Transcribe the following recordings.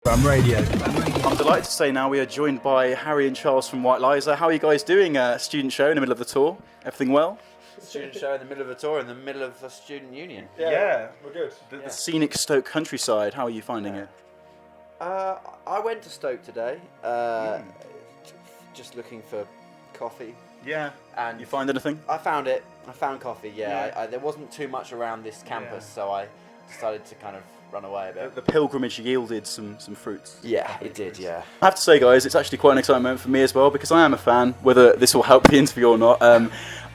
Brum Radio. I'm delighted to say now we are joined by Harry and Charles from White Liza. How are you guys doing? Student show in the middle of the tour. Everything well? Student show in the middle of a tour, in the middle of a student union. Yeah. We're good. The scenic Stoke countryside. How are you finding it? I went to Stoke today, just looking for coffee. Yeah. And you find anything? I found it. I found coffee. Yeah. There wasn't too much around this campus, so I decided to kind of run away a bit. The pilgrimage yielded some fruits. Yeah, it did. Yeah. I have to say, guys, it's actually quite an exciting moment for me as well because I am a fan. Whether this will help the interview or not,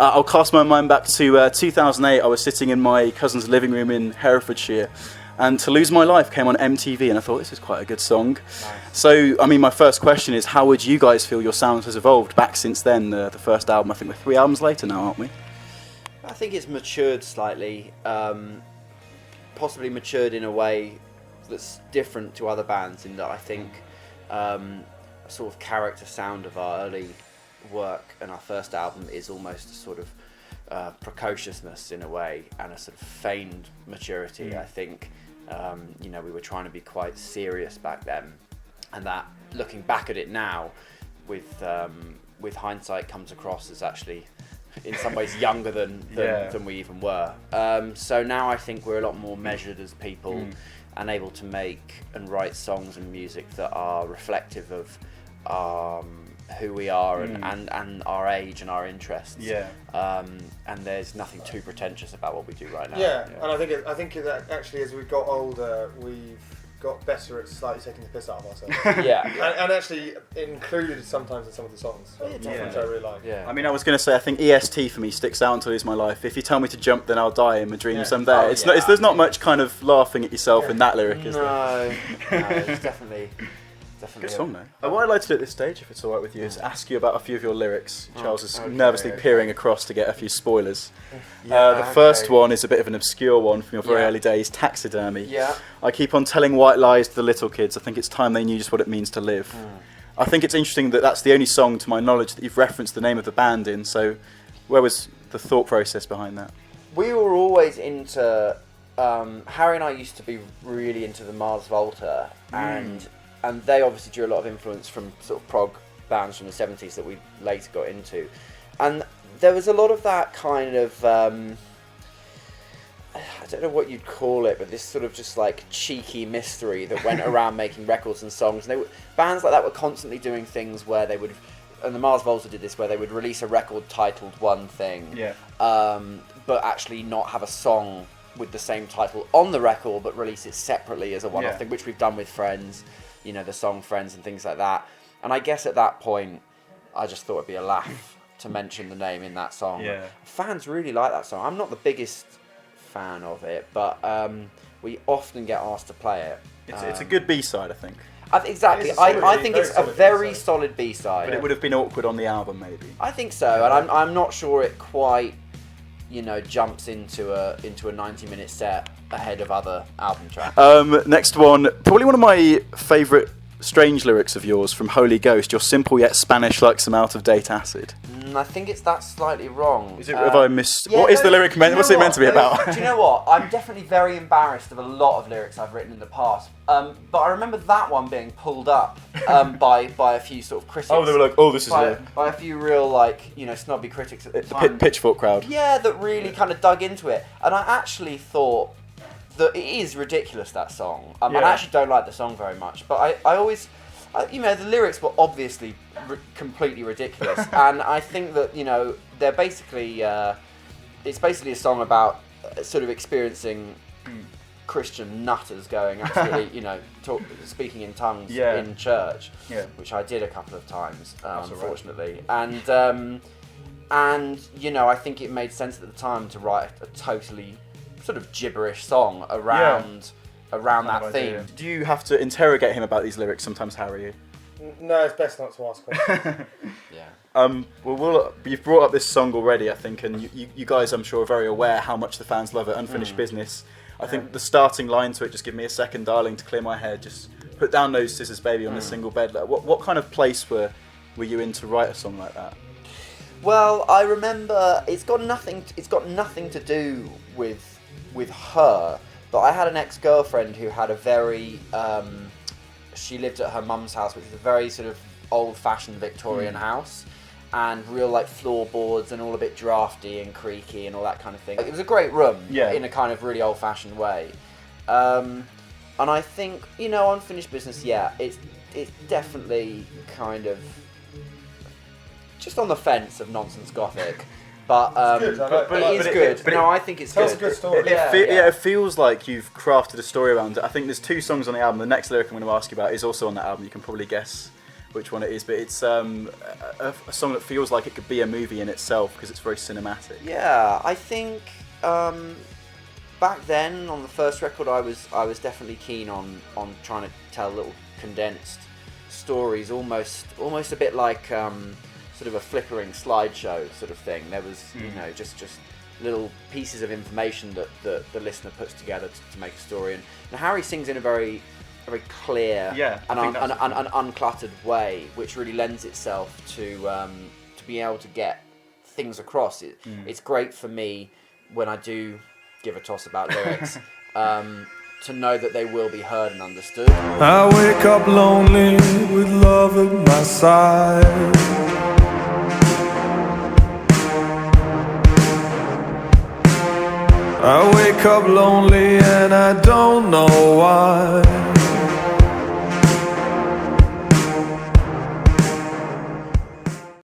I'll cast my mind back to 2008. I was sitting in my cousin's living room in Herefordshire, and To Lose My Life came on MTV, and I thought this is quite a good song. Nice. So, I mean, my first question is, how would you guys feel your sound has evolved back since then? The first album, I think we're 3 albums later now, aren't we? I think it's matured slightly. Possibly matured in a way that's different to other bands, in that I think a sort of character sound of our early work and our first album is almost a sort of precociousness in a way, and a sort of feigned maturity. I think we were trying to be quite serious back then, and that, looking back at it now with hindsight, comes across as actually in some ways younger than we even were. So now I think we're a lot more measured as people and able to make and write songs and music that are reflective of who we are and our age and our interests. Yeah. And there's nothing too pretentious about what we do right now. Yeah. And I think that actually as we've got older, we've got better at slightly taking the piss out of ourselves. And actually included sometimes in some of the songs, which I really like. Yeah. I mean, I was going to say, I think EST for me sticks out until Lose My Life. If you tell me to jump, then I'll die in my dreams someday. There's not much kind of laughing at yourself in that lyric, is there? No, it's definitely good song, though. What I'd like to do at this stage, if it's all right with you, is ask you about a few of your lyrics. Charles is nervously peering across to get a few spoilers. The first one is a bit of an obscure one from your very early days, Taxidermy. Yeah. I keep on telling white lies to the little kids. I think it's time they knew just what it means to live. I think it's interesting that that's the only song, to my knowledge, that you've referenced the name of the band in. So where was the thought process behind that? We were always into... Harry and I used to be really into the Mars Volta, and they obviously drew a lot of influence from sort of prog bands from the 70s that we later got into. And there was a lot of that kind of, I don't know what you'd call it, but this sort of just like cheeky mystery that went around making records and songs. And bands like that were constantly doing things where they would, and the Mars Volta did this, where they would release a record titled one thing, but actually not have a song with the same title on the record, but release it separately as a one-off thing, which we've done with Friends. The song Friends and things like that. And I guess at that point, I just thought it'd be a laugh to mention the name in that song. Yeah. Fans really like that song. I'm not the biggest fan of it, but we often get asked to play it. It's a good B-side, I think. Exactly. I think it's a very solid B-side. But it would have been awkward on the album, maybe. I think so, and I'm not sure it quite, jumps into a 90-minute set ahead of other album tracks. Next one, probably one of my favourite strange lyrics of yours from Holy Ghost. You're simple yet Spanish like some out-of-date acid. I think that's slightly wrong. Is it? Have I missed? What is the lyric meant? What's it meant to be about? Do you know what? I'm definitely very embarrassed of a lot of lyrics I've written in the past. But I remember that one being pulled up by a few sort of critics. Oh, they were like, this is by a few real snobby critics at the time. Pitchfork crowd. Yeah, that really kind of dug into it, and I actually thought that it is ridiculous, that song. I actually don't like the song very much, but I always, the lyrics were obviously completely ridiculous, and I think that they're basically it's basically a song about sort of experiencing Christian nutters going absolutely speaking in tongues in church, which I did a couple of times, unfortunately, and I think it made sense at the time to write a totally sort of gibberish song around that theme. Do you have to interrogate him about these lyrics sometimes, Harry? No, it's best not to ask questions. You've brought up this song already, I think, and you guys, I'm sure, are very aware how much the fans love it. Unfinished Business. I think the starting line to it, just give me a second, darling, to clear my head. Just put down those scissors, baby, on a single bed. Like, what kind of place were you in to write a song like that? Well, I remember it's got nothing to do with her, but I had an ex-girlfriend who had a very she lived at her mum's house, which is a very sort of old-fashioned Victorian house, and real like floorboards and all a bit drafty and creaky and all that kind of thing. It was a great room in a kind of really old-fashioned way. And I think, you know, Unfinished Business, it's definitely kind of just on the fence of nonsense gothic. But it is good. But I think it's good. It's a good story. It feels like you've crafted a story around it. I think there's 2 songs on the album. The next lyric I'm going to ask you about is also on that album. You can probably guess which one it is, but it's a song that feels like it could be a movie in itself because it's very cinematic. Yeah, I think back then on the first record, I was definitely keen on trying to tell little condensed stories, almost a bit like sort of a flickering slideshow sort of thing. There was you know just little pieces of information that the listener puts together to make a story. And Harry sings in a very clear and uncluttered way, which really lends itself to being able to get things across. It's great for me when I do give a toss about lyrics to know that they will be heard and understood. I wake up lonely with love at my side. I wake up lonely and I don't know why.